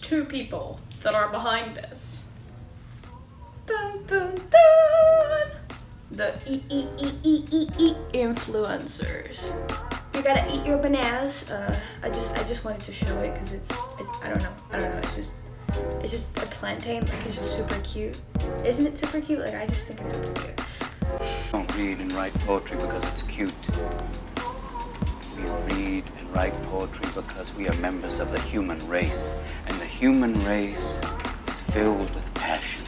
two people that are behind this. Dun dun dun! The influencers. You gotta eat your bananas. I just wanted to show it because I don't know. It's just a plantain. Like, it's just super cute. Isn't it super cute? Like, I just think it's super cute. Don't read and write poetry because it's cute. We read and write poetry because we are members of the human race, and the human race is filled with passion.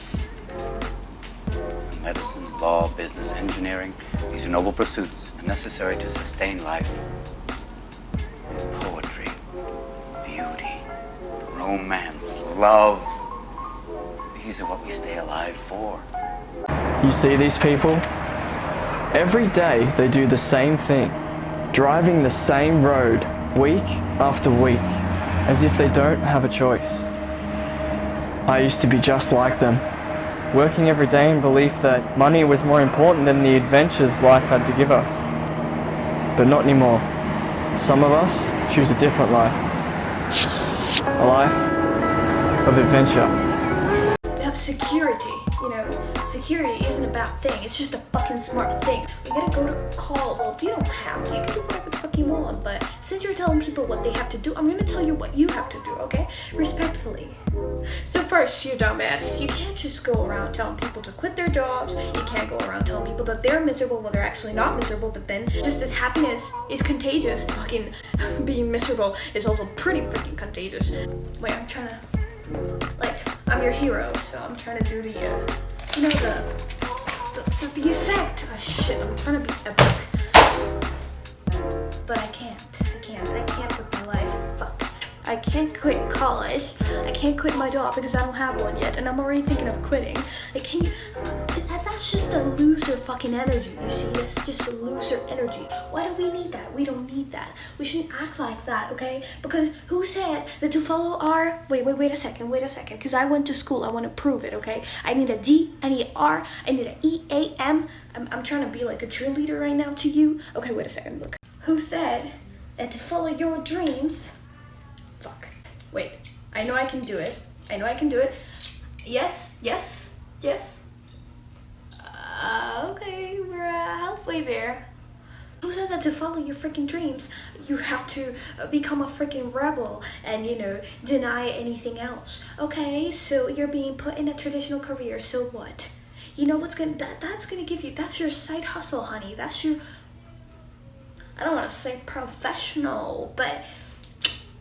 Medicine, law, business, engineering, these are noble pursuits and necessary to sustain life. Poetry, beauty, romance, love, these are what we stay alive for. You see these people? Every day they do the same thing, driving the same road week after week, as if they don't have a choice. I used to be just like them, working every day in belief that money was more important than the adventures life had to give us. But not anymore. Some of us choose a different life. A life of adventure. They have security, you know. Security isn't a bad thing, it's just a fucking smart thing. You gotta go to call, well, you don't have to, you can do whatever the fuck you want, but since you're telling people what they have to do, I'm gonna tell you what you have to do, okay? Respectfully. So first, you dumbass, you can't just go around telling people to quit their jobs, you can't go around telling people that they're miserable when they're actually not miserable, but then just as happiness is contagious, fucking being miserable is also pretty freaking contagious. Wait, I'm trying to, like, I'm your hero, so I'm trying to do the, you know, the effect. Oh shit, I'm trying to be epic. But I can't with my life, fuck. I can't quit college, I can't quit my job because I don't have one yet, and I'm already thinking of quitting. Like, can you, that's just a loser fucking energy, you see? That's just a loser energy. Why do we need that? We don't need that. We shouldn't act like that, okay? Because who said that to follow our, wait a second, because I went to school, I want to prove it, okay? I need a D, I need an R, I need an E-A-M. I'm trying to be like a cheerleader right now to you. Okay, wait a second, look. Who said that to follow your dreams, fuck. Wait, I know I can do it. Yes. Okay, we're halfway there. Who said that to follow your freaking dreams, you have to become a freaking rebel and, you know, deny anything else? Okay, so you're being put in a traditional career, so what? You know what's gonna, that's gonna give you, that's your side hustle, honey. That's your, I don't want to say professional, but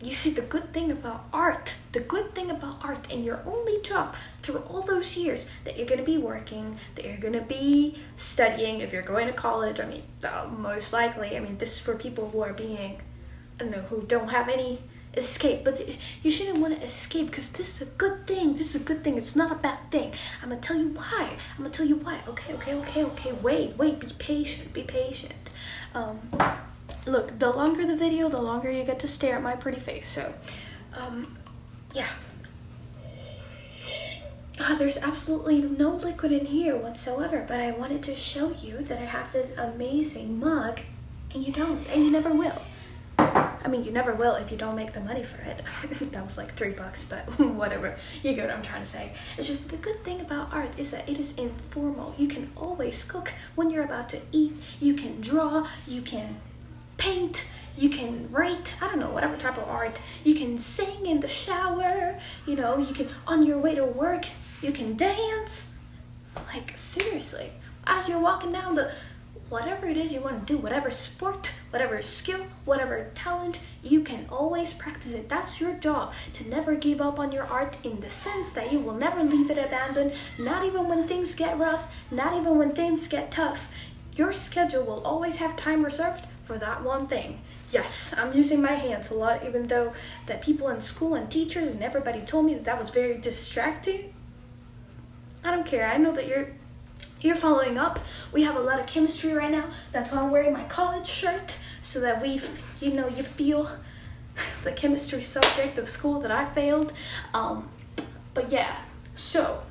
you see, the good thing about art and your only job through all those years that you're going to be working, that you're going to be studying, if you're going to college, I mean, most likely, I mean, this is for people who are being, I don't know, who don't have any escape, but you shouldn't want to escape because this is a good thing, it's not a bad thing. I'm going to tell you why, okay, wait, be patient. Look, the longer the video, the longer you get to stare at my pretty face, so, yeah. There's absolutely no liquid in here whatsoever, but I wanted to show you that I have this amazing mug, and you don't, and you never will. I mean, you never will if you don't make the money for it. That was like $3, but whatever. You get what I'm trying to say. It's just the good thing about art is that it is informal. You can always cook when you're about to eat. You can draw, you can paint, you can write, I don't know, whatever type of art. You can sing in the shower, you know, you can, on your way to work, you can dance. Like, seriously, as you're walking down the, whatever it is you want to do, whatever sport, whatever skill, whatever talent, you can always practice it. That's your job, to never give up on your art, in the sense that you will never leave it abandoned, not even when things get rough, not even when things get tough. Your schedule will always have time reserved for that one thing. Yes, I'm using my hands a lot, even though that people in school and teachers and everybody told me that that was very distracting. I don't care. I know that you're following up. We have a lot of chemistry right now. That's why I'm wearing my college shirt, so that you feel the chemistry subject of school that I failed. But yeah, so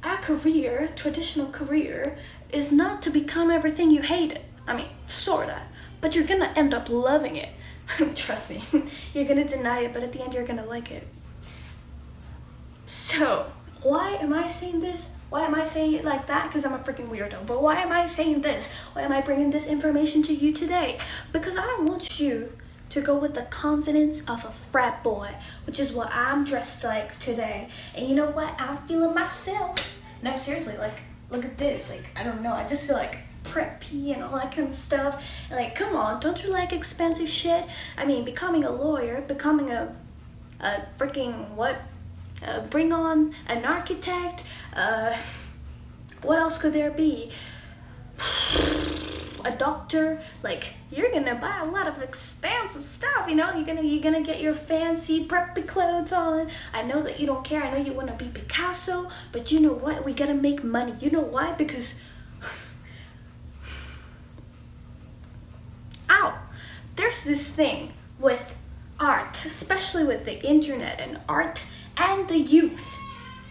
our career, traditional career, is not to become everything you hated. I mean, sorta, but you're gonna end up loving it. Trust me, you're gonna deny it, but at the end you're gonna like it. So, why am I saying this? Why am I saying it like that? Because I'm a freaking weirdo. But why am I saying this? Why am I bringing this information to you today? Because I don't want you to go with the confidence of a frat boy, which is what I'm dressed like today. And you know what? I'm feeling myself. No, seriously, like, look at this. Like, I don't know. I just feel like preppy and all that kind of stuff. And like, come on, don't you like expensive shit? I mean, becoming a lawyer, becoming a freaking what? Bring on an architect. What else could there be? A doctor. Like, you're gonna buy a lot of expensive stuff, you know. You're gonna get your fancy preppy clothes on. I know that you don't care. I know you want to be Picasso, but you know what? We gotta make money. You know why? Because ow, there's this thing with art, especially with the internet and art and the youth.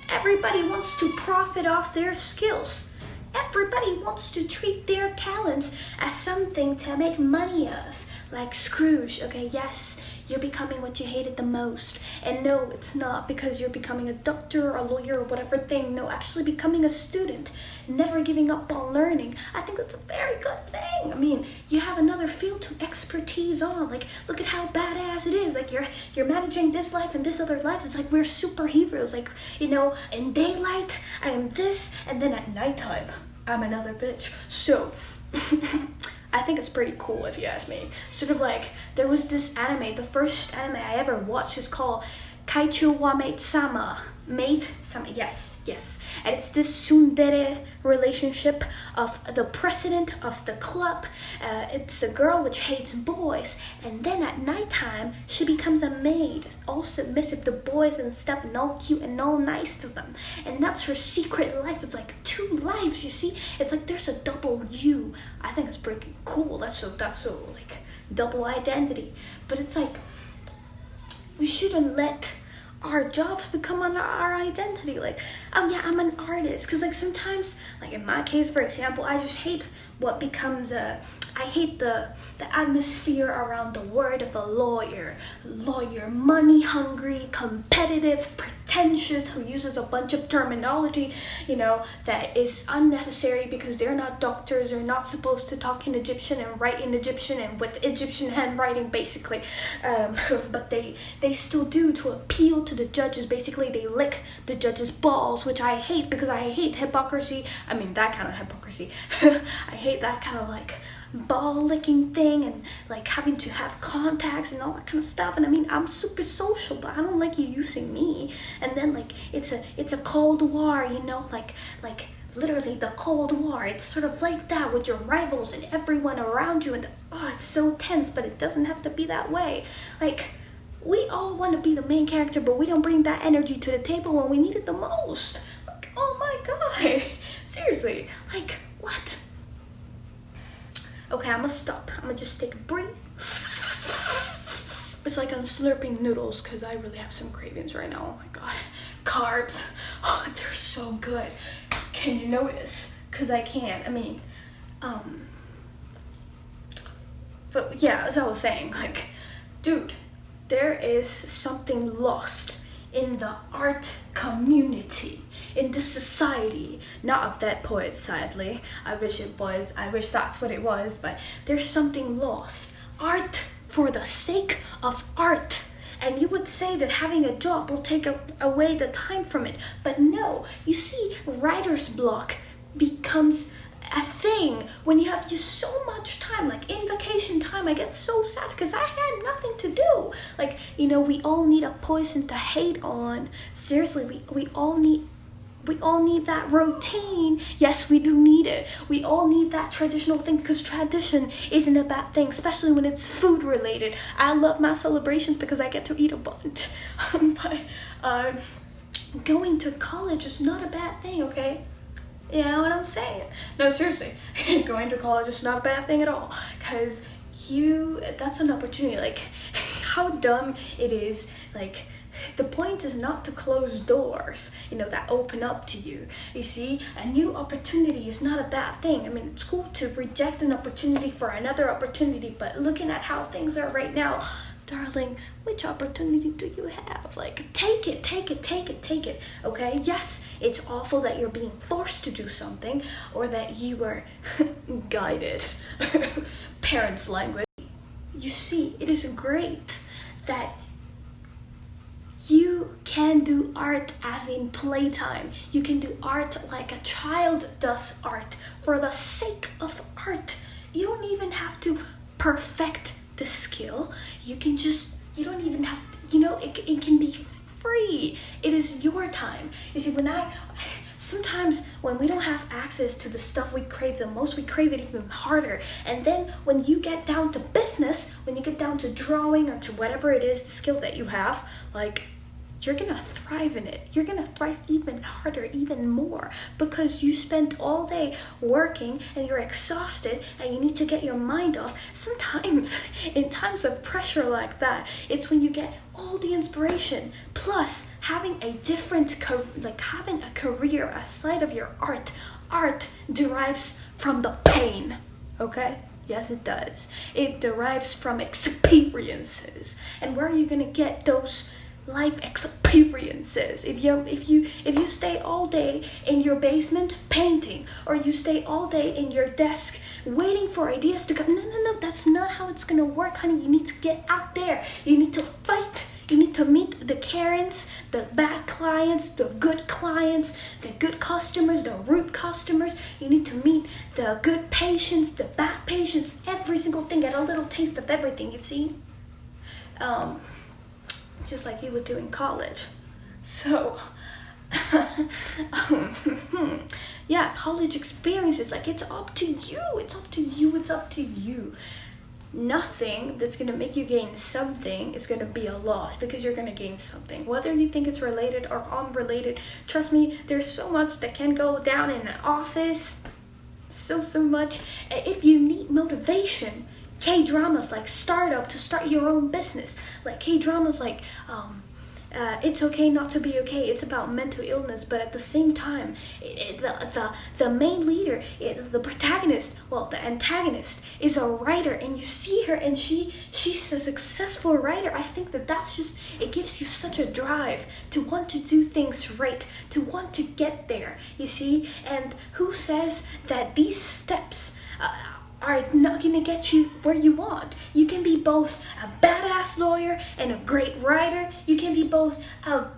Everybody wants to profit off their skills. Everybody wants to treat their talents as something to make money of. Like Scrooge, okay, yes, you're becoming what you hated the most. And no, it's not because you're becoming a doctor or a lawyer or whatever thing. No, actually becoming a student, never giving up on learning. I think that's a very good thing. I mean, you have another field to expertise on. Like, look at how badass it is. Like, you're managing this life and this other life. It's like we're superheroes. Like, you know, in daylight, I am this, and then at nighttime, I'm another bitch. So, I think it's pretty cool if you ask me. Sort of like, there was this anime, the first anime I ever watched is called Kaichu wa Maid-sama. Maid-sama, yes. And it's this tsundere relationship of the president of the club. It's a girl which hates boys, and then at nighttime, she becomes a maid, all submissive to boys and stuff, and all cute and all nice to them. And that's her secret life. It's like 2 lives, you see? It's like there's a double you. I think it's pretty cool. That's so like double identity. But it's like, we shouldn't let our jobs become our identity. Like, yeah, I'm an artist. Because like sometimes, like in my case, for example, I just hate what becomes I hate the atmosphere around the word of a lawyer. Lawyer, money hungry, competitive, pretentious, who uses a bunch of terminology, you know, that is unnecessary because they're not doctors, they're not supposed to talk in Egyptian and write in Egyptian and with Egyptian handwriting, basically. But they still do to appeal to the judges. Basically, they lick the judges' balls, which I hate because I hate hypocrisy. I mean, that kind of hypocrisy. I hate that kind of like ball licking thing and like having to have contacts and all that kind of stuff. And I mean, I'm super social, but I don't like you using me. And then like it's a Cold War, you know, like literally the Cold War. It's sort of like that with your rivals and everyone around you, and it's so tense. But it doesn't have to be that way. Like, we all want to be the main character, but we don't bring that energy to the table when we need it the most. Like, oh my god, seriously, like what? Okay, I'm gonna stop. I'm gonna just take a breath. It's like I'm slurping noodles because I really have some cravings right now. Oh my god. Carbs. Oh, they're so good. Can you notice? Because I can't. I mean, but yeah, as I was saying, like, dude, there is something lost in the art community, in this society. Not of that poet, sadly. I wish it was. I wish that's what it was. But there's something lost. Art for the sake of art. And you would say that having a job will take away the time from it. But no. You see, writer's block becomes a thing when you have just so much time. Like in vacation time, I get so sad because I had nothing to do. Like, you know, we all need a poison to hate on. Seriously, we all need that routine. Yes, we do need it. We all need that traditional thing because tradition isn't a bad thing, especially when it's food related. I love my celebrations because I get to eat a bunch. But going to college is not a bad thing, okay? You know what I'm saying? No, seriously, going to college is not a bad thing at all, because that's an opportunity. Like, how dumb it is. Like, the point is not to close doors, that open up to you. You see, a new opportunity is not a bad thing. I mean, it's cool to reject an opportunity for another opportunity, but looking at how things are right now, darling, which opportunity do you have? Like, take it, okay? Yes, it's awful that you're being forced to do something, or that you were guided. Parents' language. You see, it is great that you can do art as in playtime. You can do art like a child does art for the sake of art. You don't even have to perfect the skill. You don't even have, it can be free. It is your time. You see, sometimes when we don't have access to the stuff we crave the most, we crave it even harder. And then when you get down to business, when you get down to drawing or to whatever it is, the skill that you have, like, you're gonna thrive in it. You're gonna thrive even harder, even more, because you spent all day working and you're exhausted and you need to get your mind off. Sometimes, in times of pressure like that, it's when you get all the inspiration, plus having a having a career aside of your art. Art derives from the pain, okay? Yes, it does. It derives from experiences. And where are you gonna get those life experiences? If you stay all day in your basement painting, or you stay all day in your desk waiting for ideas to come, no, that's not how it's gonna work, honey. You need to get out there. You need to fight. You need to meet the Karens, the bad clients, the good clients, the good customers, the rude customers. You need to meet the good patients, the bad patients, every single thing. Get a little taste of everything, you see. Just like you would do in college. So, yeah, college experiences, like, it's up to you. Nothing that's going to make you gain something is going to be a loss, because you're going to gain something. Whether you think it's related or unrelated, trust me, there's so much that can go down in an office. So much. If you need motivation, K-dramas like Startup to start your own business. Like K-dramas like It's Okay Not to Be Okay. It's about mental illness, but at the same time, the main leader, the protagonist, the antagonist is a writer, and you see her, and she's a successful writer. I think that's just, it gives you such a drive to want to do things right, to want to get there, you see? And who says that these steps are not gonna get you where you want? You can be both a badass lawyer and a great writer. You can be both a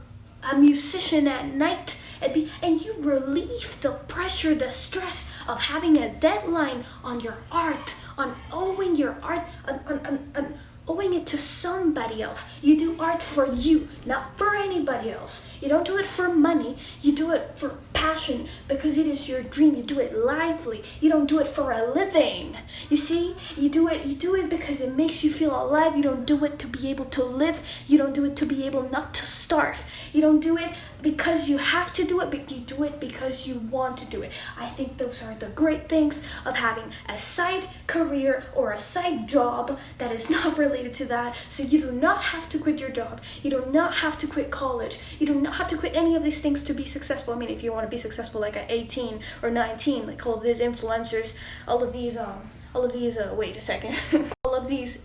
musician at night and you relieve the pressure, the stress of having a deadline on your art, on owing your art, on owing it to somebody else. You do art for you, not for anybody else. You don't do it for money. You do it for passion, because it is your dream. You do it lively. You don't do it for a living. You see, you do it because it makes you feel alive. You don't do it to be able to live. You don't do it to be able not to starve. You don't do it because you have to do it, but you do it because you want to do it. I think those are the great things of having a side career or a side job that is not related to that. So you do not have to quit your job. You do not have to quit college. You do not have to quit any of these things to be successful. I mean, if you want to be successful like at 18 or 19, like all of these influencers, all of these wait a second. All of these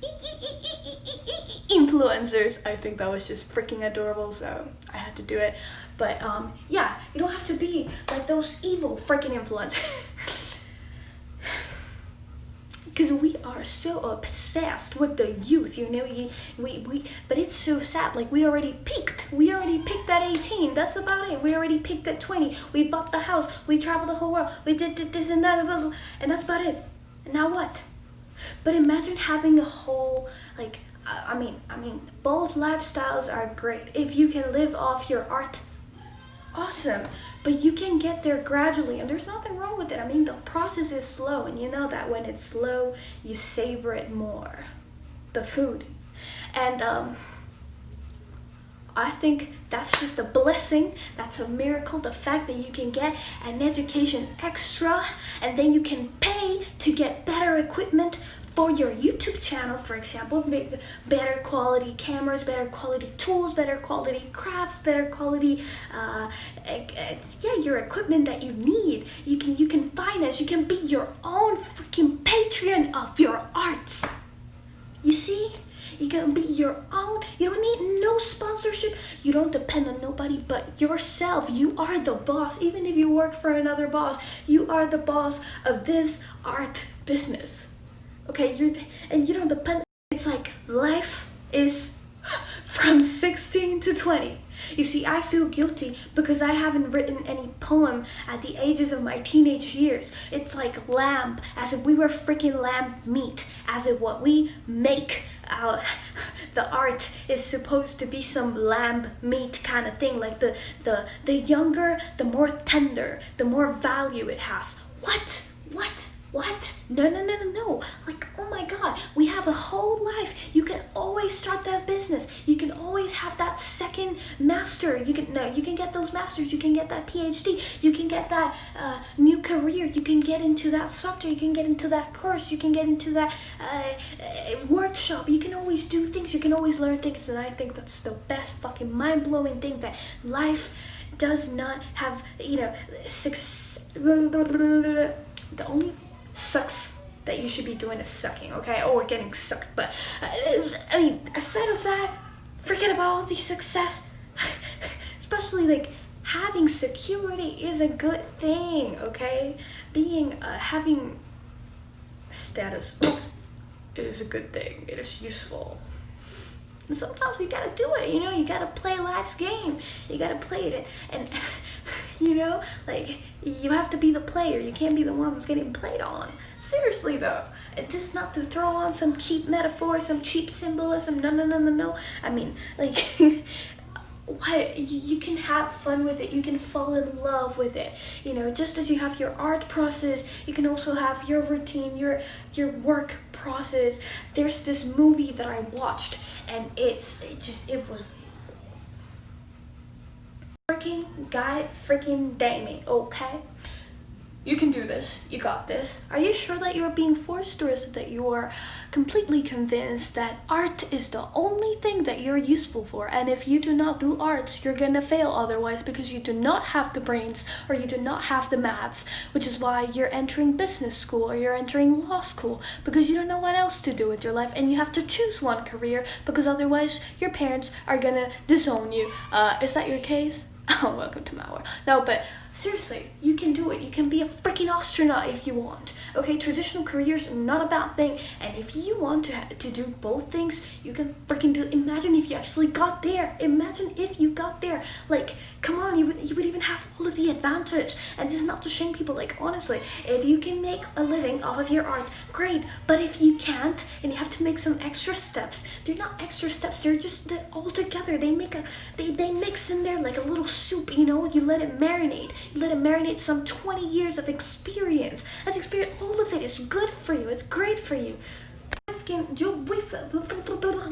influencers. I think that was just freaking adorable, so I had to do it. But yeah, you don't have to be like those evil freaking influencers. Because we are so obsessed with the youth, you know. But it's so sad. Like, we already peaked. We already peaked at 18. That's about it. We already peaked at 20. We bought the house. We traveled the whole world. We did this and that, and that's about it. And now what? But imagine having a whole, like, I mean, both lifestyles are great. If you can live off your art, awesome. But you can get there gradually, and there's nothing wrong with it. I mean, the process is slow, and you know that when it's slow, you savor it more. The food. And I think that's just a blessing. That's a miracle. The fact that you can get an education extra, and then you can pay to get better equipment for your YouTube channel, for example, make better quality cameras, better quality tools, better quality crafts, better quality, your equipment that you need. You can finance. You can be your own freaking Patreon of your arts. You see? You can be your own. You don't need no sponsorship. You don't depend on nobody but yourself. You are the boss. Even if you work for another boss, you are the boss of this art business. Okay, you don't depend. It's like life is from 16 to 20. You see, I feel guilty because I haven't written any poem at the ages of my teenage years. It's like lamb, as if we were freaking lamb meat, as if what we make the art is supposed to be some lamb meat kind of thing. Like the younger, the more tender, the more value it has. What? No. Like, oh my God, we have a whole life. You can always start that business. You can always have that second master. You can get those masters. You can get that PhD. You can get that new career. You can get into that software. You can get into that course. You can get into that workshop. You can always do things. You can always learn things. And I think that's the best fucking mind-blowing thing, that life does not have, success. The only sucks that you should be doing is sucking, okay? Or getting sucked. But I mean, aside of that, forget about all the success. Especially like having security is a good thing, okay? Having status is a good thing. It is useful. And sometimes you gotta do it, you gotta play life's game. You gotta play it, and like, you have to be the player. You can't be the one that's getting played on. Seriously though, this is not to throw on some cheap metaphor, some cheap symbolism. No. I mean, like, what, you can have fun with it. You can fall in love with it. Just as you have your art process, you can also have your routine, your work process. There's this movie that I watched, and it was freaking damn, okay? You can do this. You got this. Are you sure that you're being forced, or is it that you are completely convinced that art is the only thing that you're useful for? And if you do not do arts, you're gonna fail otherwise, because you do not have the brains, or you do not have the maths, which is why you're entering business school or you're entering law school, because you don't know what else to do with your life, and you have to choose one career, because otherwise your parents are gonna disown you. Is that your case? Oh, welcome to my world. No, but seriously, you can do it. You can be a freaking astronaut if you want. Okay, traditional careers are not a bad thing. And if you want to do both things, you can freaking do it. Imagine if you actually got there. Imagine if you got there. Like, come on, you would even have all of the advantage. And this is not to shame people. Like, honestly, if you can make a living off of your art, great. But if you can't, and you have to make some extra steps, they're not extra steps. They're just all together. They mix in there like a little soup. You let it marinate. You let it marinate some 20 years of experience. That's experience. All of it is good for you. It's great for you.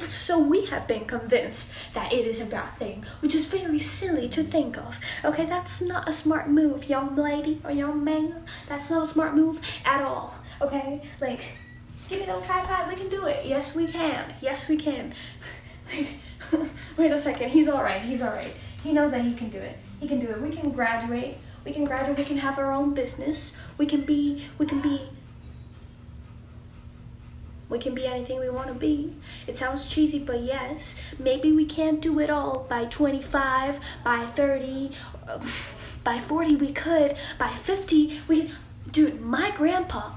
So we have been convinced that it is a bad thing, which is very silly to think of. Okay, that's not a smart move, young lady or young man. That's not a smart move at all. Okay, like, give me those high five. We can do it. Yes, we can. Yes, we can. Wait a second. He's all right. He knows that he can do it. He can do it. We can graduate. We can have our own business. We can be anything we want to be. It sounds cheesy, but yes, maybe we can't do it all by 25, by 30, by 40 we could, by 50 we can. Dude, my grandpa,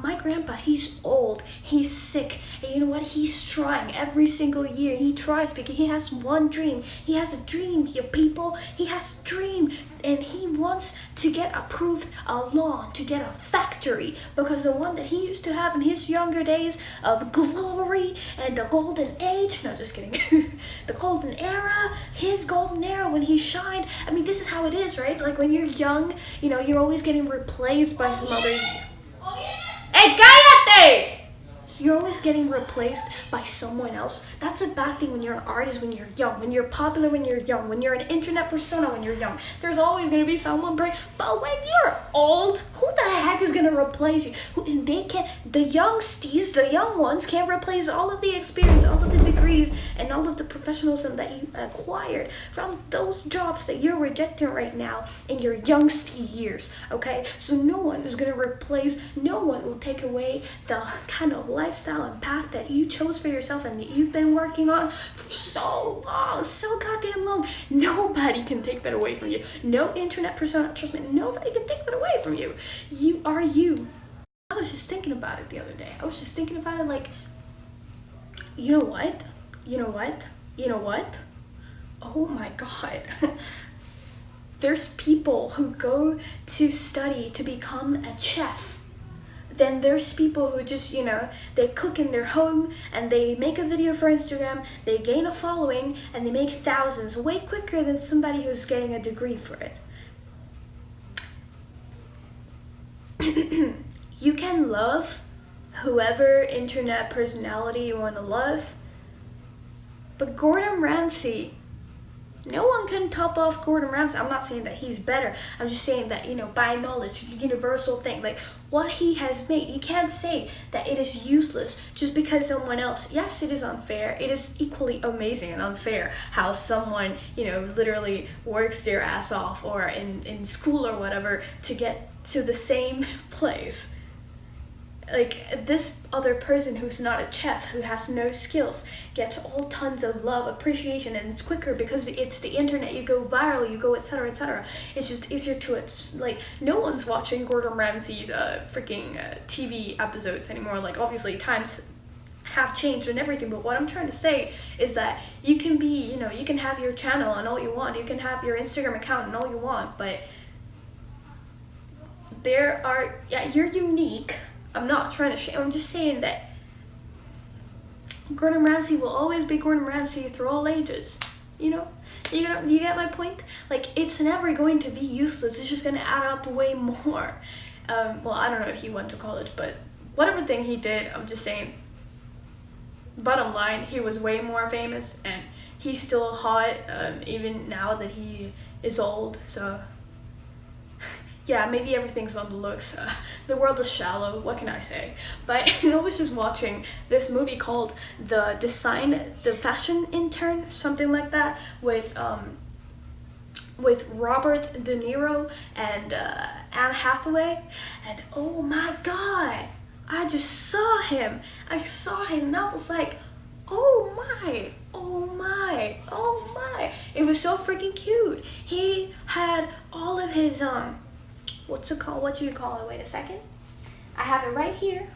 he's old, he's sick, and you know what? He's trying every single year. He tries because he has one dream. He has a dream, you people. He has a dream, and he wants to get approved a law to get a factory, because the one that he used to have in his younger days of glory and the golden age, no, just kidding, the golden era, his golden era when he shined. I mean, this is how it is, right? Like, when you're young, you're always getting replaced by some other. Hey, cállate! You're always getting replaced by someone else. That's a bad thing when you're an artist, when you're young, when you're popular, when you're young, when you're an internet persona, when you're young. There's always going to be someone break. But when you're old, who the heck is going to replace you? They can't, the youngsties, the young ones can't replace all of the experience, all of the degrees, and all of the professionalism that you acquired from those jobs that you're rejecting right now in your youngsty years, okay? So no one is going to replace, no one will take away the kind of lifestyle and path that you chose for yourself and that you've been working on for so long, so goddamn long. Nobody can take that away from you. No internet persona, trust me, nobody can take that away from you. You are you. I was just thinking about it the other day. I was just thinking about it like, you know what? Oh my God. There's people who go to study to become a chef. Then there's people who just, they cook in their home and they make a video for Instagram, they gain a following, and they make thousands way quicker than somebody who's getting a degree for it. You can love whoever internet personality you want to love, but Gordon Ramsay, no one can top off Gordon Ramsay. I'm not saying that he's better. I'm just saying that, by knowledge, universal thing, like what he has made, you can't say that it is useless just because someone else, yes, it is unfair. It is equally amazing and unfair how someone, literally works their ass off or in school or whatever to get to the same place. Like this other person who's not a chef, who has no skills, gets all tons of love, appreciation, and it's quicker because it's the internet. You go viral, you go etc. etc. It's just easier to like. No one's watching Gordon Ramsay's freaking TV episodes anymore. Like obviously times have changed and everything, but what I'm trying to say is that you can be, you can have your channel and all you want, you can have your Instagram account and all you want, but you're unique. I'm not trying to shame. I'm just saying that Gordon Ramsay will always be Gordon Ramsay through all ages. You get my point? Like, it's never going to be useless. It's just going to add up way more. Well, I don't know if he went to college, but whatever thing he did, I'm just saying, bottom line, he was way more famous, and he's still hot, even now that he is old, so... Yeah, maybe everything's on the looks. The world is shallow, what can I say? But I was just watching this movie called The Fashion Intern, something like that, with Robert De Niro and Anne Hathaway. And oh my God, I just saw him. And I was like, oh my. It was so freaking cute. He had all of his, what do you call it? Wait a second. I have it right here.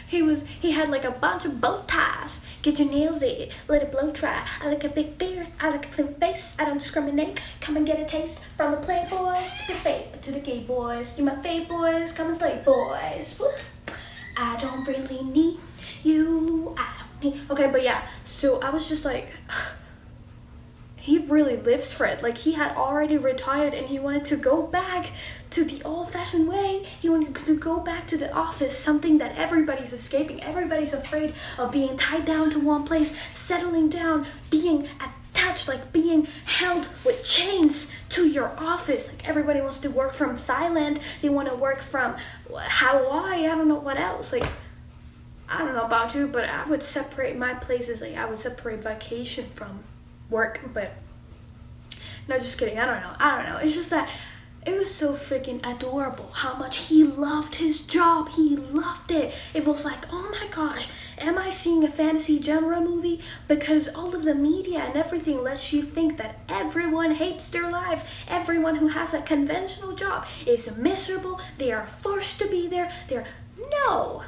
He had like a bunch of bow ties. Get your nails in, let it blow dry. I like a big beard, I like a clean face. I don't discriminate. Come and get a taste from the playboys to the gay boys. You're my fave boys, come and slay boys. I don't really need you. Okay, but yeah. So I was just like. He really lives for it. Like, he had already retired and he wanted to go back to the old-fashioned way. He wanted to go back to the office, something that everybody's escaping. Everybody's afraid of being tied down to one place, settling down, being attached, like being held with chains to your office. Like, everybody wants to work from Thailand. They want to work from Hawaii. I don't know what else. Like, I don't know about you, but I would separate my places. Like, I would separate vacation from work, but no, just kidding. I don't know. It's just that it was so freaking adorable how much he loved his job. He loved it. It was like, oh my gosh, am I seeing a fantasy genre movie? Because all of the media and everything lets you think that everyone hates their life. Everyone who has a conventional job is miserable. They are forced to be there. No.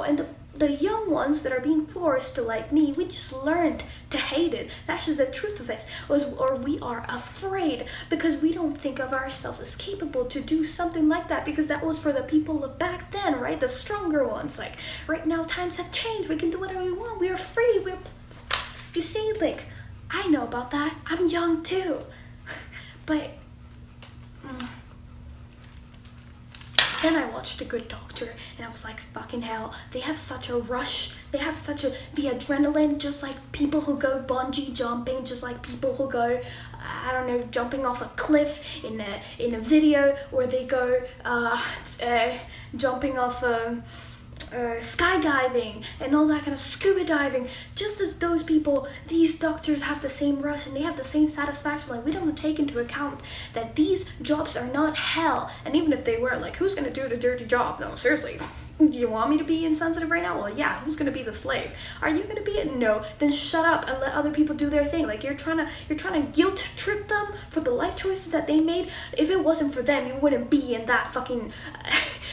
And the young ones that are being forced to, like me, we just learned to hate it. That's just the truth of it. Or we are afraid because we don't think of ourselves as capable to do something like that, because that was for the people of back then, right? The stronger ones. Like, right now times have changed. We can do whatever we want. We are free. You see, like, I know about that. I'm young too. But Then I watched The Good Doctor, and I was like, fucking hell, they have such a rush, they have the adrenaline, just like people who go bungee jumping, just like people who go, I don't know, jumping off a cliff in a video, or they go jumping off skydiving and all that kind of scuba diving. Just as those people, these doctors have the same rush and they have the same satisfaction. Like, we don't take into account that these jobs are not hell, and even if they were, like, who's gonna do the dirty job? No, seriously. You want me to be insensitive right now? Well, yeah, who's gonna be the slave? Are you gonna be it? No. Then shut up and let other people do their thing. Like, you're trying to guilt trip them for the life choices that they made. If it wasn't for them, you wouldn't be in that fucking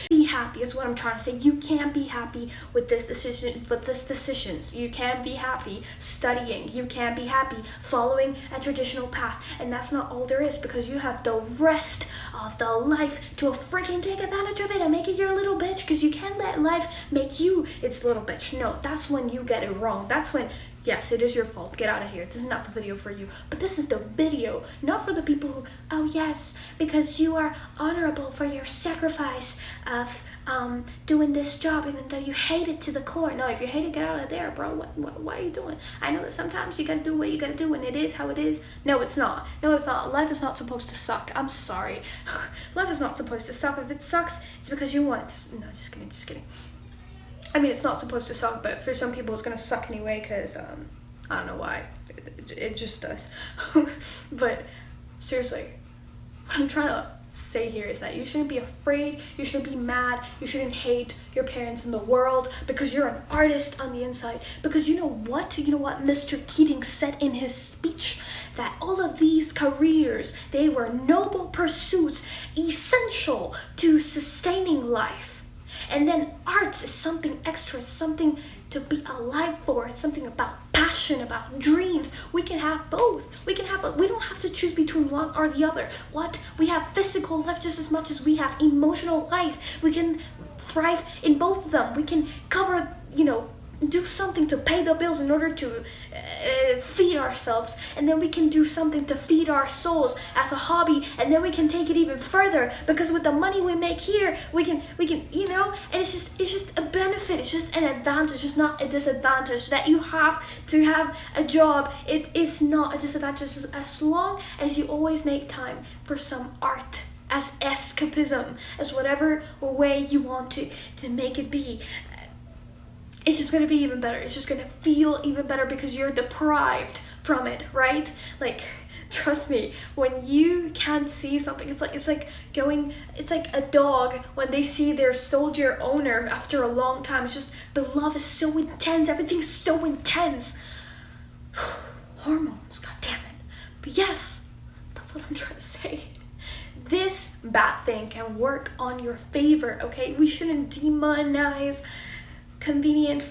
be happy is what I'm trying to say. You can't be happy with this decisions. You can't be happy studying. You can't be happy following a traditional path. And that's not all there is, because you have the rest of the life to freaking take advantage of it and make it your little bitch, because you can't let life make you its little bitch. No, that's when you get it wrong. That's when, yes, it is your fault. Get out of here. This is not the video for you. But this is the video, not for the people who, oh yes, because you are honorable for your sacrifice of doing this job, even though you hate it to the core. No, if you hate it, get out of there, bro. What are you doing? I know that sometimes you gotta do what you gotta do, and it is how it is. No, it's not. No, it's not. Life is not supposed to suck. I'm sorry. Life is not supposed to suck. If it sucks, it's because you want it to. No, just kidding. I mean, it's not supposed to suck, but for some people it's gonna suck anyway, because I don't know why. It just does. But seriously, what I'm trying to say here is that you shouldn't be afraid, you shouldn't be mad, you shouldn't hate your parents in the world, because you're an artist on the inside. Because you know what Mr. Keating said in his speech? That all of these careers, they were noble pursuits, essential to sustaining life. And then arts is something extra, something to be alive for. It's something about passion, about dreams. We can have both. We don't have to choose between one or the other. We have physical life just as much as we have emotional life. We can thrive in both of them. We can cover, do something to pay the bills in order to feed ourselves, and then we can do something to feed our souls as a hobby, and then we can take it even further, because with the money we make here, we can and it's just a benefit. It's just an advantage. It's not a disadvantage that you have to have a job. It is not a disadvantage as long as you always make time for some art, as escapism, as whatever way you want to make it be. It's just going to be even better. It's just going to feel even better because you're deprived from it, right? Like, trust me, when you can't see something, it's like a dog when they see their soldier owner after a long time. It's just, the love is so intense. Everything's so intense. Hormones, god damn it. But yes, that's what I'm trying to say. This bad thing can work on your favor, okay? We shouldn't demonize convenient.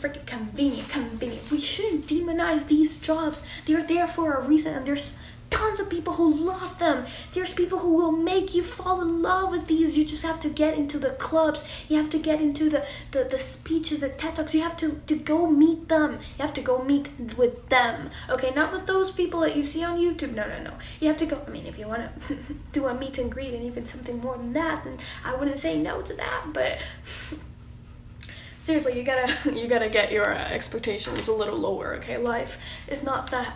We shouldn't demonize these jobs. They're there for a reason, and there's tons of people who love them. There's people who will make you fall in love with these. You just have to get into the clubs. You have to get into the speeches, the TED Talks. You have to go meet them. You have to go meet with them. Okay, not with those people that you see on YouTube. No. You have to go. I mean, if you want to do a meet and greet and even something more than that, then I wouldn't say no to that. But seriously, you gotta get your expectations a little lower, okay? Life is not that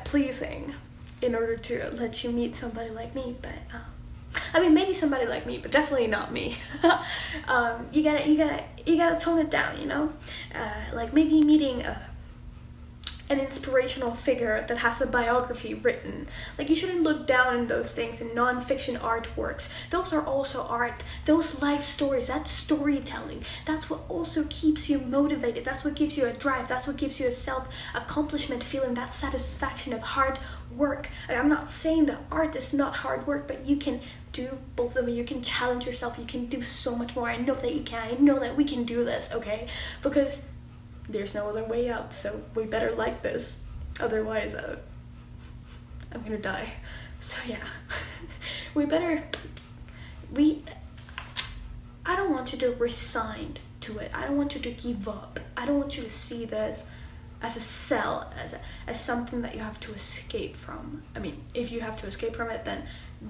pleasing in order to let you meet somebody like me, but I mean, maybe somebody like me, but definitely not me. You gotta tone it down, like maybe meeting an inspirational figure that has a biography written. Like, you shouldn't look down on those things in non-fiction artworks. Those are also art. Those life stories, that's storytelling. That's what also keeps you motivated. That's what gives you a drive. That's what gives you a self-accomplishment feeling, that satisfaction of hard work. I'm not saying that art is not hard work, but you can do both of them. You can challenge yourself. You can do so much more. I know that you can. I know that we can do this, okay? Because there's no other way out, so we better like this. Otherwise, I'm gonna die. So yeah, I don't want you to resign to it. I don't want you to give up. I don't want you to see this as a cell, as something that you have to escape from. I mean, if you have to escape from it, then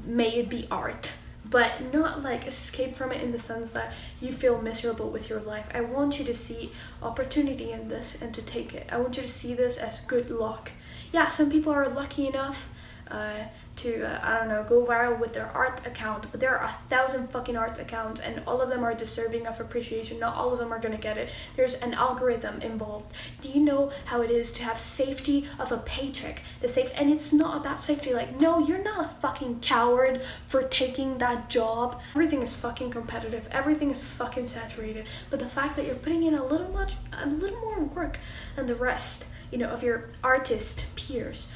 may it be art. but not like escape from it in the sense that you feel miserable with your life. I want you to see opportunity in this and to take it. I want you to see this as good luck. Yeah, some people are lucky enough to I don't know, go viral with their art account, but there are 1,000 fucking art accounts and all of them are deserving of appreciation. Not all of them are gonna get it. There's an algorithm involved. Do you know how it is to have safety of a paycheck? And it's not about safety. Like, no, you're not a fucking coward for taking that job. Everything is fucking competitive. Everything is fucking saturated. But the fact that you're putting in a little more work than the rest, of your artist peers,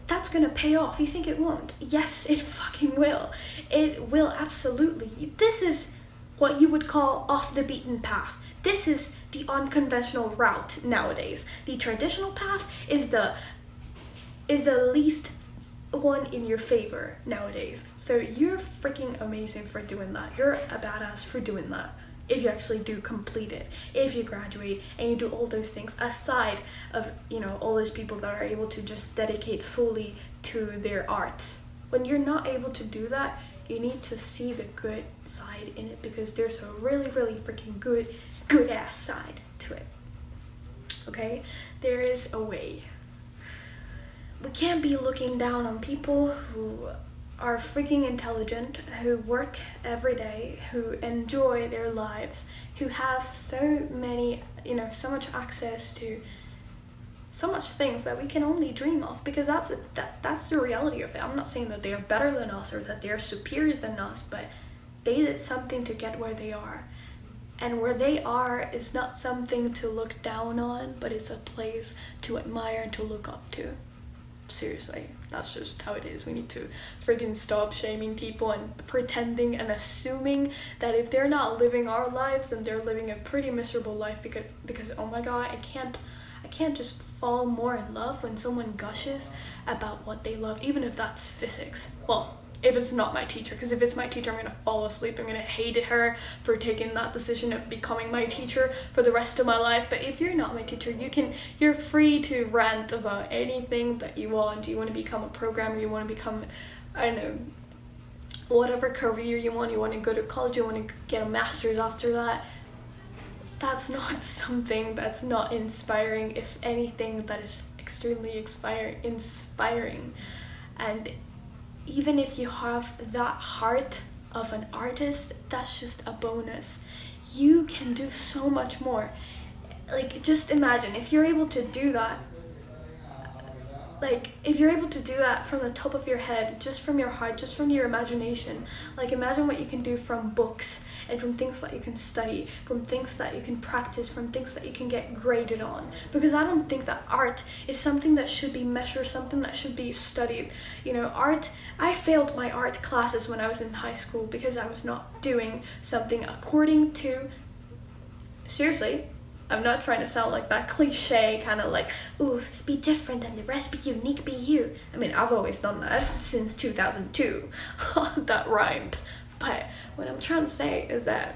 that's gonna pay off. You think it won't? Yes, it fucking will. It will, absolutely. This is what you would call off the beaten path. This is the unconventional route nowadays. The traditional path is the least one in your favor nowadays. So you're freaking amazing for doing that. You're a badass for doing that. If you actually do complete it, if you graduate and you do all those things aside of, all those people that are able to just dedicate fully to their art. When you're not able to do that, you need to see the good side in it, because there's a really, really freaking good ass side to it. Okay? There is a way. We can't be looking down on people who are freaking intelligent, who work every day, who enjoy their lives, who have so many, so much access to so much things that we can only dream of, because that's the reality of it. I'm not saying that they are better than us or that they are superior than us, but they did something to get where they are. And where they are is not something to look down on, but it's a place to admire and to look up to. Seriously, that's just how it is. We need to friggin' stop shaming people and pretending and assuming that if they're not living our lives, then they're living a pretty miserable life, because oh my god, I can't just fall more in love when someone gushes about what they love, even if that's physics. Well, if it's not my teacher, because if it's my teacher, I'm gonna fall asleep. I'm gonna hate her for taking that decision of becoming my teacher for the rest of my life. But if you're not my teacher, you're free to rant about anything that you want. You want to become a programmer, you want to become, I don't know, whatever career you want to go to college, you want to get a master's after that. That's not something that's not inspiring. If anything, that is extremely inspiring. And even if you have that heart of an artist, that's just a bonus. You can do so much more. Like, just imagine if you're able to do that. Like, if you're able to do that from the top of your head, just from your heart, just from your imagination, like, imagine what you can do from books and from things that you can study, from things that you can practice, from things that you can get graded on. Because I don't think that art is something that should be measured, something that should be studied. Art, I failed my art classes when I was in high school because I was not doing something according to, seriously, I'm not trying to sound like that cliche kind of like, oof, be different than the rest, be unique, be you. I mean, I've always done that since 2002. That rhymed. But what I'm trying to say is that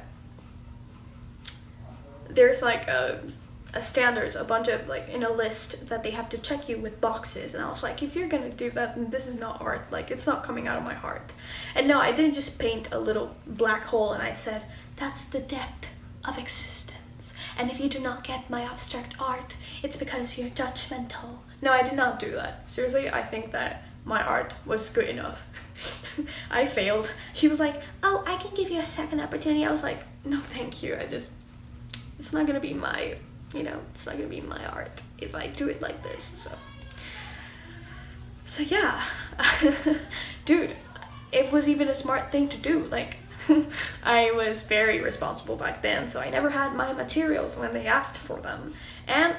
there's like a standards, a bunch of like in a list that they have to check you with boxes. And I was like, if you're gonna do that, then this is not art. Like, it's not coming out of my heart. And no, I didn't just paint a little black hole and I said, that's the depth of existence. And if you do not get my abstract art, it's because you're judgmental. No, I did not do that. Seriously, I think that my art was good enough. I failed. She was like, oh, I can give you a second opportunity. I was like, no, thank you. It's not gonna be my, it's not gonna be my art if I do it like this. So yeah. Dude, it was even a smart thing to do. Like, I was very responsible back then, so I never had my materials when they asked for them. And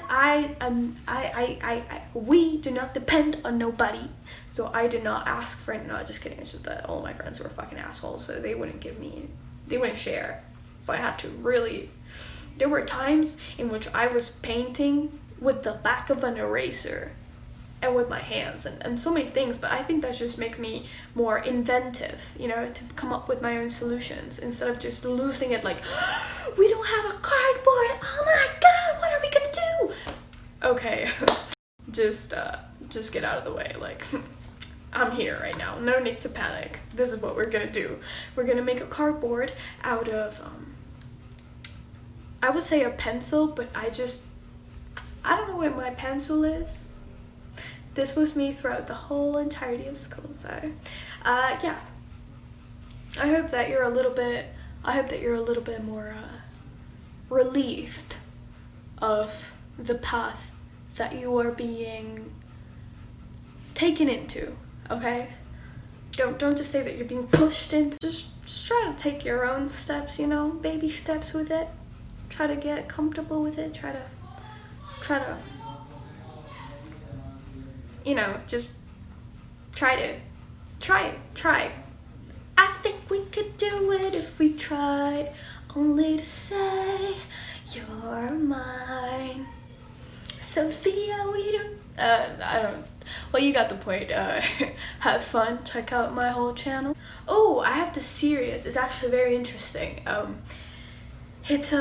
we do not depend on nobody, so I did not ask for it. No, just kidding. It's just that all my friends were fucking assholes, so they wouldn't share. So I had to really. There were times in which I was painting with the back of an eraser and with my hands and so many things, but I think that just makes me more inventive, to come up with my own solutions instead of just losing it like, we don't have a cardboard, oh my god, what are we gonna do? Okay, just get out of the way, like, I'm here right now. No need to panic. This is what we're gonna do. We're gonna make a cardboard out of, I would say a pencil, but I don't know where my pencil is. This was me throughout the whole entirety of school, so, yeah. I hope that you're a little bit more, relieved of the path that you are being taken into, okay? Don't just say that you're being pushed into. Just try to take your own steps, you know, baby steps with it. Try to get comfortable with it. Try to, you know, just try it. I think we could do it if we tried. Only to say you're mine, Sophia. Well, you got the point. Have fun. Check out my whole channel. Oh, I have the series. It's actually very interesting. It's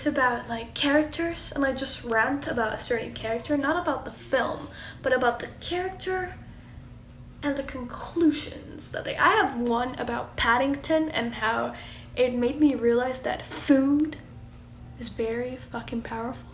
about like characters, and I just rant about a certain character, not about the film, but about the character and the conclusions that I have one about Paddington and how it made me realize that food is very fucking powerful.